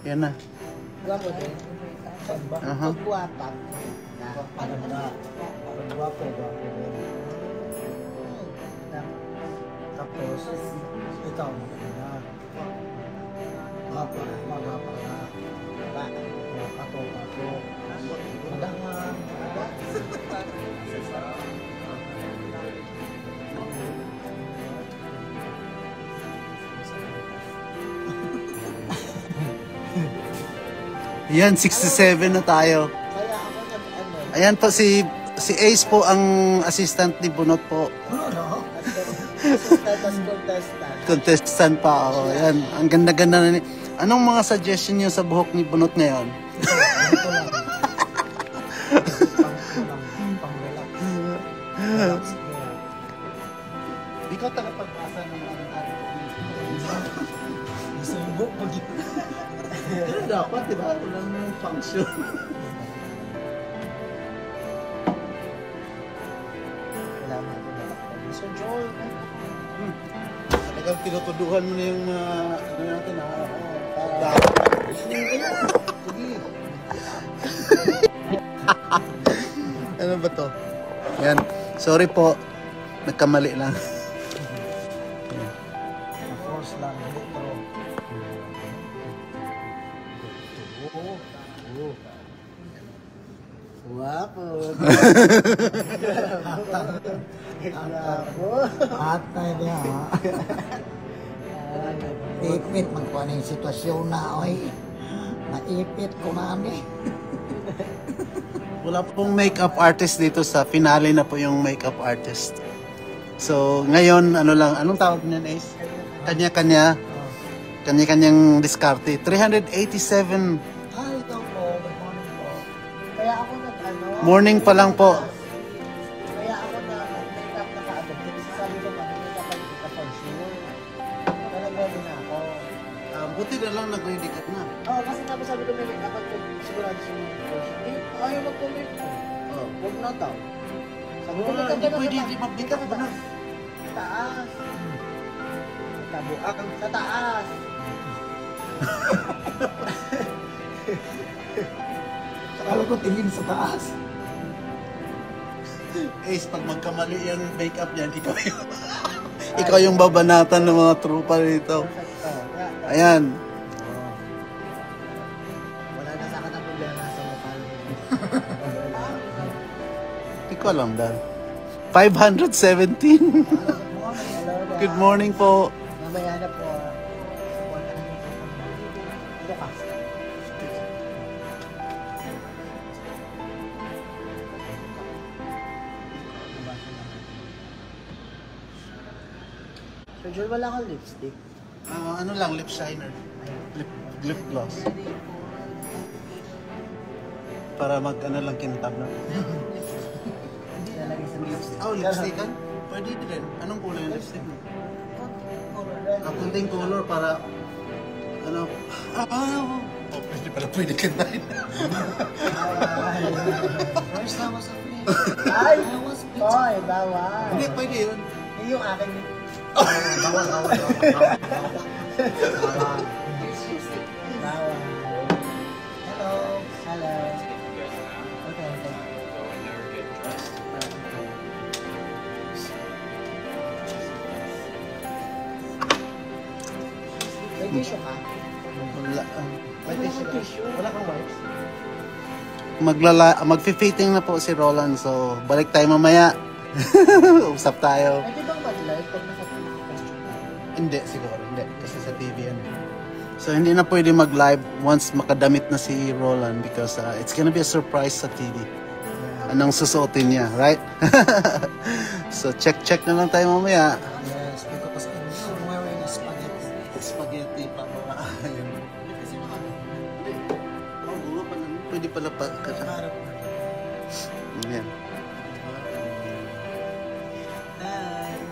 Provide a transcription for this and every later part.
Yan na. Guwapo din. Guwapa. Guwapo din. Tapos, ikaw na. Magapa na. Ako. Madangan. Yan, 67 na tayo. Kaya ako nag-ano. Ayan po si Ace po ang assistant ni Bunot po. Contestant pa ako. Ayan, ang ganda-ganda na ni. Anong mga suggestion niyo sa buhok ni Bunot ngayon? Di ko tagapagpasa ng mga Gusto yung buhok pag pero dapat, di ba? Walang function. Kailangan ko na. So, Joel, Talagang tinutuduhan mo na yung ano natin ha. Ano ba to? Yan. Sorry po. Nagkamali lang. force lang. guwapo. At na niya. Ipit man ko na yung sitwasyon na. Naipit ko na ni. Wala pong makeup artist dito sa finale na po yung makeup artist. So, ngayon, ano lang, anong tawag niyan, Ace? Kanya-kanyang diskarte. 387. Ito po. Good morning po. Kaya ako nag-ano. Morning pa lang po. Kaya ako na-make up na kaagad. Kasi sabi ko, mag-make up for sure. Nag-ready na ako. Buti na lang nag-ready ka na. Oo, kasi nga sabi ko, may make up ako. Sigurado siya mag-for sure. Eh, ayaw mag-commit ko. Huwag na daw. Sabi ko, Hindi pwede, di mag-makeup ba na? Sa taas. Tabuak sa taas. Akala ko tingin sa taas. Ace, pag magkamali yung makeup niyan, ikaw yung babanatan ng mga trupa rito. Ayan. Wala na sa akin ang problema sa mukha. Hindi ko alam dahil. 517. Good morning po. Mamaya na po. Ito ka. Sir Joel, wala kang lipstick. Ano lang, lip shiner. Lip gloss. Para mag-ano lang kintab na. Lalagay sa lipstick. Oh, lipstickan? Pwede din. Anong kulay yung lipstick mo? Kunting color para ano. Pwede pala pwede kantahin. First time was a friend. Ay! Oy, bawal. Hindi, pwede yun. Yung akin. Bawal. Bawal. Hello. Hello. Okay, okay. May tissue ka? Wala. May tissue. Wala kang wipes? Magfi-fitting na po si Roland, so balik tayo mamaya. Usap tayo. Pwede bang mag-live pag naka-tissue ka? Hindi, siguro. Hindi. Kasi sa TV yan. So, hindi na pwede mag-live once makadamit na si Roland because it's gonna be a surprise sa TV. Anong susuotin niya, right? So, check na lang tayo mamaya. Yes, because I'm wearing a spaghetti. Spaghetti pa mga ayun. Oh, gulo pa naman. Pwede pala pa. Ayan.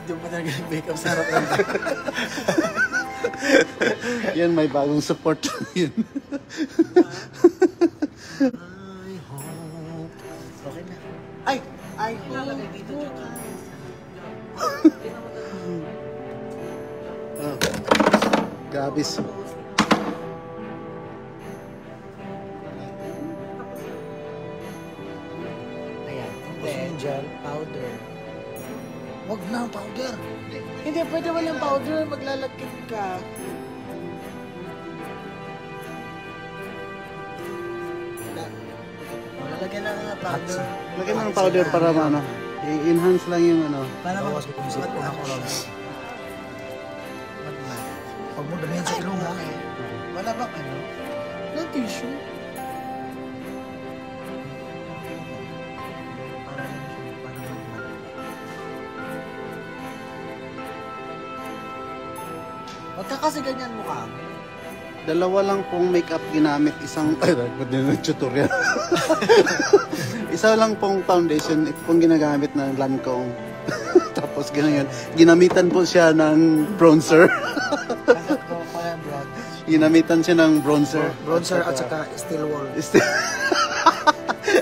Diyan pa talaga make-up sa harap lang. Yan, may bagong support. Yun. Okay na. Ay! I hope dito Oh. Grabe. Angel, powder. Wag na, powder. Hindi, pwede walang powder. Maglalagkit ka. Lalagyan lang ng powder. Lagyan mo ng powder para ano, i-enhance lang yung ano. Para Bawas ko kung sipon ako lang. Huwag mo damihan sa ilong ha. Wala bang ano? Walang tissue. Para lang siya. Para magman. Huwag ka kasi ganyan mukha mo. Dalawa lang pong makeup ginamit, isang tutorial. Isa lang pong foundation, ito pong ginagamit ng Lancome. Tapos ganyan, ginamitan po siya ng bronzer. Kasi ko yung bronze. Ginamitan siya ng bronzer. Bronzer at saka steel wool.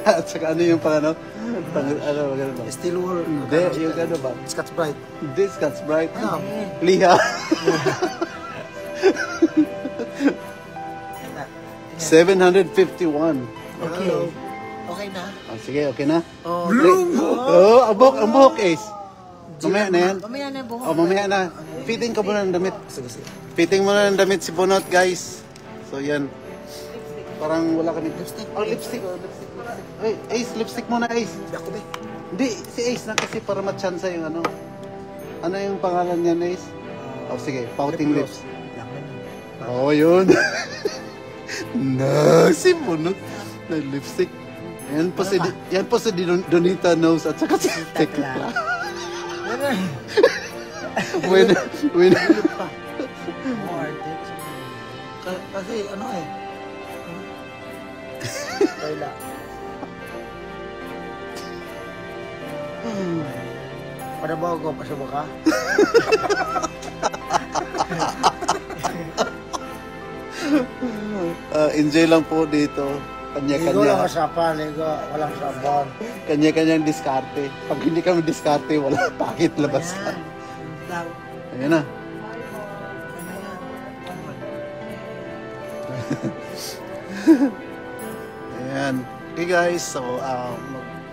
At saka ano yung pang ano? Ano ba ganun ba? Steel wool. Hindi, yung ano ba? Scotch Brite. Hindi, Scotch Brite. Ano? Liha. 751. Okay. Okay na? Oh, sige, okay na? Oh, Oh, ang buhok, Ace. Mamaya na yan. mamaya na yung buhok. Oh, mamaya na. Fitting ka muna ng damit. Sige, sige. Fitting mo na ng damit si Bunot, guys. So, yan. Parang wala kami lipstick. Oh, lipstick. Oh, lipstick. Hey, Ace, lipstick muna, Ace. Hindi ako ba? Hindi, si Ace na kasi para matsansa yung ano. Ano yung pangalan niya, Ace? Oh, sige, pouting lips. Oh, yun. Na, si Bunot na lipstick. Yan po si Donita Nose at saka si Tekla. When Kasi ano eh. Kayla. Panabaw ko pa sa baka. enjoy lang po dito. Ligo lang Kanya-kanya. kasapan, ligo. Walang sabon. Kanya-kanyang diskarte. Pag hindi kami diskarte, wala pakit labas ka. Daw. Ayan na. Ano yan? Ayan. Okay guys, so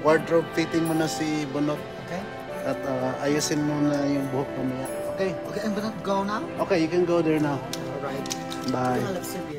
wardrobe fitting mo na si Bunot. Okay? At ayusin mo na yung buhok mamaya. Okay? Okay, I'm gonna go now. Okay, you can go there now. Alright. Bye. Malapsip